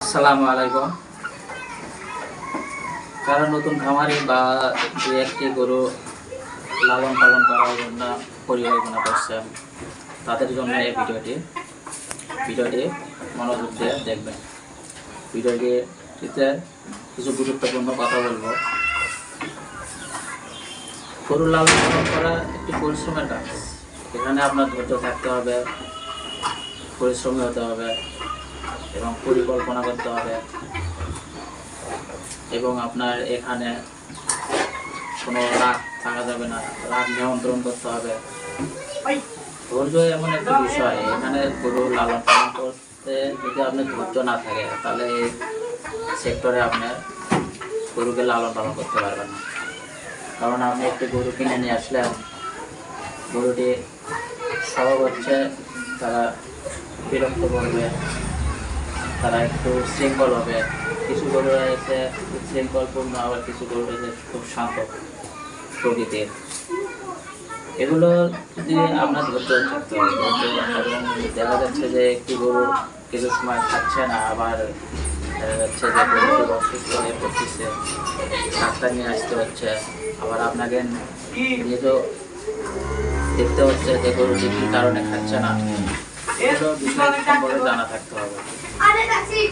আসসালামু আলাইকুম। যারা নতুন খামারি বা দু একটি গরু লালন পালন করার জন্য পরিকল্পনা করছেন তাদের জন্য এই ভিডিওটি মনোযোগ দিয়ে দেখবেন। ভিডিওটিতে কিছু গুরুত্বপূর্ণ কথা বলবো। গরু লালন পালন করা একটি পরিশ্রমের কাজ। এখানে আপনার ধৈর্য থাকতে হবে, পরিশ্রমী হতে হবে এবং পরিকল্পনা করতে হবে, এবং আপনার এখানে কোনো রাগ থাকা যাবে না, রাগ নিয়ন্ত্রণ করতে হবে। ধৈর্য এমন একটি বিষয়, এখানে গরু লালন পালন করতে যদি আপনার ধৈর্য না থাকে তাহলে এই সেক্টরে আপনার গরুকে লালন পালন করতে পারবেন না। কারণ আপনি একটি গরু কিনে নিয়ে আসলেন, গরুটি স্বভাব হচ্ছে তারা বিরক্ত করবে, তারা একটু শৃঙ্খল হবে। কিছু গরু রয়েছে খুব শৃঙ্খলপূর্ণ, আবার কিছু গরু রয়েছে খুব শান্ত প্রকৃতির। এগুলো যদি আপনার ধৈর্য থাকতে হবে। এবং দেখা যাচ্ছে যে একটি গরু কিছু সময় খাচ্ছে না, আবার দেখা যাচ্ছে যে গরুটি অসুস্থ হয়ে পড়তেছে, ডাক্তার নিয়ে আসতে হচ্ছে, আবার আপনাকে নিজেও দেখতে হচ্ছে যে গরুটি কী কারণে খাচ্ছে না। এগুলো বিষয় সম্পর্কে জানা থাকতে হবে।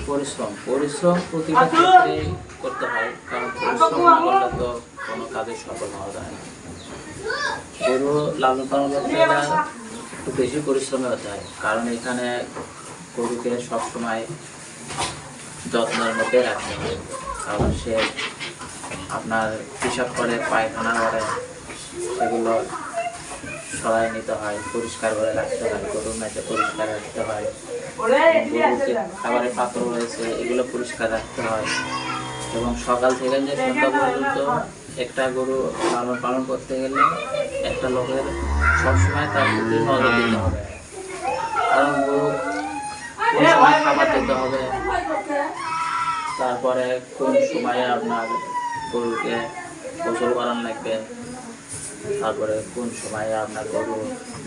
পরিশ্রম প্রতিটা ক্ষেত্রেই করতে হয়, কারণ পরিশ্রম না করলে তো কোনো কাজে সফল হওয়া যায় না। গরু লালন পালন করতে গেলে একটু বেশি পরিশ্রমী হতে হয়, কারণ এখানে গরুকে সবসময় যত্নের মধ্যে রাখতে হয়। কারণ সে আপনার পেশাব করে, পায়খানা করে, সেগুলো সরাই নিতে হয়, পরিষ্কার করে রাখতে হয়, গরুর মেঝে পরিষ্কার রাখতে হয়, খাবারের পাত্র রয়েছে এগুলো পরিষ্কার রাখতে হয়। এবং সকাল থেকে যে সন্ধ্যা পর্যন্ত একটা গরু লালন পালন করতে গেলে একটা লোকের সবসময় তার প্রতি নজর দিতে হবে। কারণ গরু কোন সময় খাবার দিতে হবে, তারপরে কোন সময়ে আপনার গরুকে গোসল করানো লাগবে, তারপরে কোন সময়ে আপনার গরু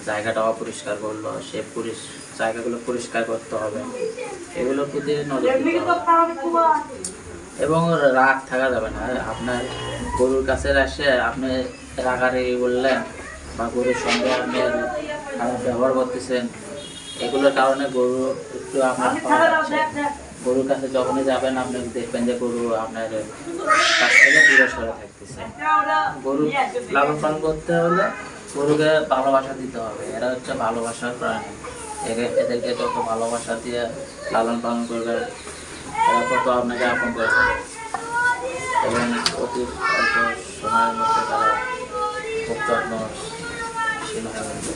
জায়গাটা অপরিষ্কার করলো, সে জায়গাগুলো পরিষ্কার করতে হবে। এগুলোর প্রতি নজর দিতে হবে। এবং রাগ থাকা যাবে না। আপনার গরুর কাছে এসে আপনি রাগারাগি বললেন বা গরুর সঙ্গে আপনি খারাপ ব্যবহার করতেছেন, এগুলোর কারণে গরু একটু আপনার গরুর কাছে যখনই যাবেন আপনি দেখবেন যে গরু আপনার কাছ থেকে দূরে সরে থাকতেছে। গরু লালন পালন করতে হলে গরুকে ভালোবাসা দিতে হবে। এরা হচ্ছে ভালোবাসার প্রাণী। এদেরকে যত ভালোবাসা দিয়ে লালন পালন করবে এরা তত আপনাকে আপন করে দেবে, এবং অতি অল্প সময়ের মধ্যে তারা খুব যত্নশীল হয়ে উঠবে।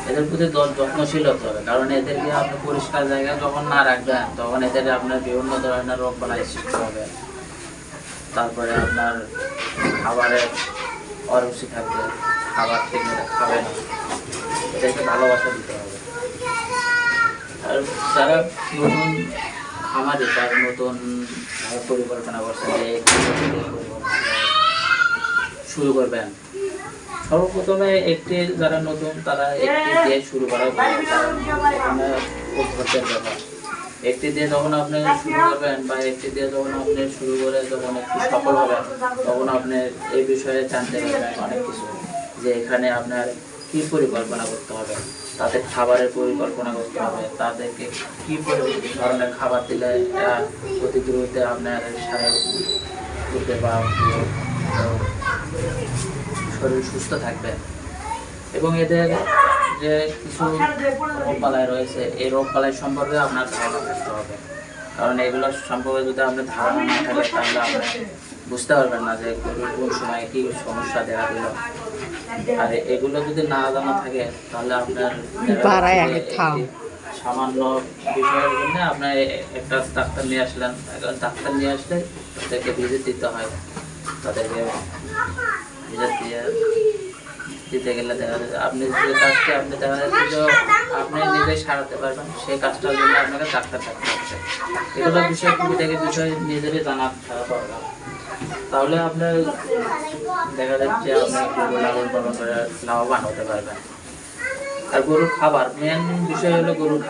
এদের প্রতি যত্নশীল হতে হবে, কারণ এদেরকে আপনি পরিষ্কার জায়গায় যখন না রাখবেন তখন এদের আপনার বিভিন্ন ধরনের রোগ বালাই সৃষ্টি হবে। তারপরে আপনার খাবারের অরুচি থাকবে, খাবার থেকে খাবে না। এদেরকে ভালোবাসা দিতে হবে। আর যারা নতুন খামারি, তার নতুন পরিকল্পনা করছেন যে শুরু করবেন, সর্বপ্রথমে একটি যারা নতুন তারা একটি দিয়ে শুরু করা ভালো। কারণ এখানে খুব খরচের ব্যাপার। একটি দিয়ে যখন আপনি শুরু করবেন বা একটি দিয়ে যখন আপনি শুরু করে যখন একটু সফল হবেন, তখন আপনি এই বিষয়ে জানতে পারবেন অনেক কিছু, যে এখানে আপনার কী পরিকল্পনা করতে হবে, তাদের খাবারের পরিকল্পনা করতে হবে, তাদেরকে কী ধরনের খাবার দিলে অতি দ্রুত আপনার সারা উঠবে বা শরীর সুস্থ থাকবে। এবং এদের যে কিছু রোগবালাই রয়েছে, এই রোগবালাই সম্পর্কে আপনার ধারণা থাকতে হবে। কারণ এগুলো সম্পর্কে যদি আপনার ধারণা না থাকে তাহলে আপনি বুঝতে পারবেন না যে গরুর কোন সময় কী সমস্যা দেখা দিল। আর এগুলো যদি না জানা থাকে তাহলে আপনার সামান্য বিষয়ের জন্য আপনার একটা ডাক্তার নিয়ে আসলেন, ডাক্তার নিয়ে আসলে তাদেরকে ভিজিট দিতে হয়। তাদেরকে ভিজিট দিতে গেলে দেখা যাচ্ছে আপনি যে কাজটা আপনি দেখা যাচ্ছে যে আপনি নিজেই সারাতে পারবেন, সেই কাজটার জন্য আপনাকে ডাক্তার থাকতে হচ্ছে। এগুলো বিষয় টুকিটাকি বিষয় নিজেরই জানা দরকার। তাহলে আপনার দেখা যাচ্ছে আপনি গরু লালন পালন করে লাভবান হতে পারবেন। আর গরুর খাবার, মেন বিষয় হলো গরুর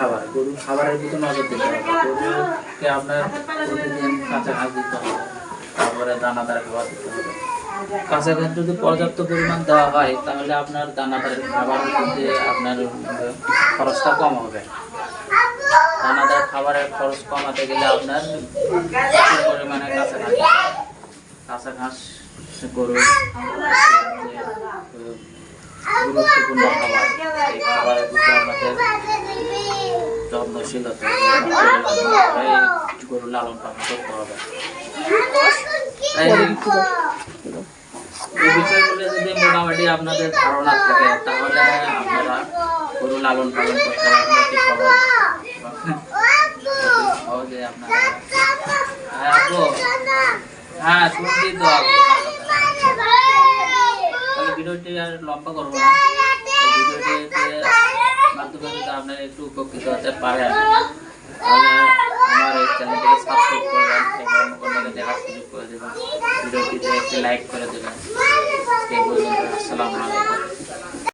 খাবারের প্রতি নজর দিতে হবে। গরু গরুকে আপনার প্রতিদিন কাঁচা ঘাস দিতে হবে, তারপরে দানাদার খাবার দিতে হবে। কাঁচা ঘাস যদি পর্যাপ্ত পরিমাণ দেওয়া হয় তাহলে আপনার দানাদার খাবারের মধ্যে আপনার খরচটা কম হবে। দানাদার খাবারের খরচ কমাতে গেলে আপনার প্রচুর পরিমাণে কাঁচা ঘাস গরুর গুরুত্বপূর্ণ খাবার। এই খাবারের প্রতি আমাদের যত্নশীল হতে হবে, গরু লালন পালন করতে হবে। এই বিষয়গুলো যদি মোটামুটি আপনাদের ধারণা থাকে তাহলে আপনারা গরু লালন পালন করতে পারবেন অতি সহজে আপনারা। হ্যাঁ আপু, হ্যাঁ শুনছি তো আপু। তাহলে ভিডিওটি আর লম্বা করবো না, ভিডিওটিতে মাধ্যমে যদি আপনারা একটু উপকৃত হতে পারেন তাহলে আমার এই চ্যানেলটিকে সাবস্ক্রাইব করবেন এবং অন্যকে দেখার সুযোগ করে দেবেন। ভিডিওটিতে একটি লাইক করে দেবেন। এই পর্যন্ত, আসসালামু আলাইকুম।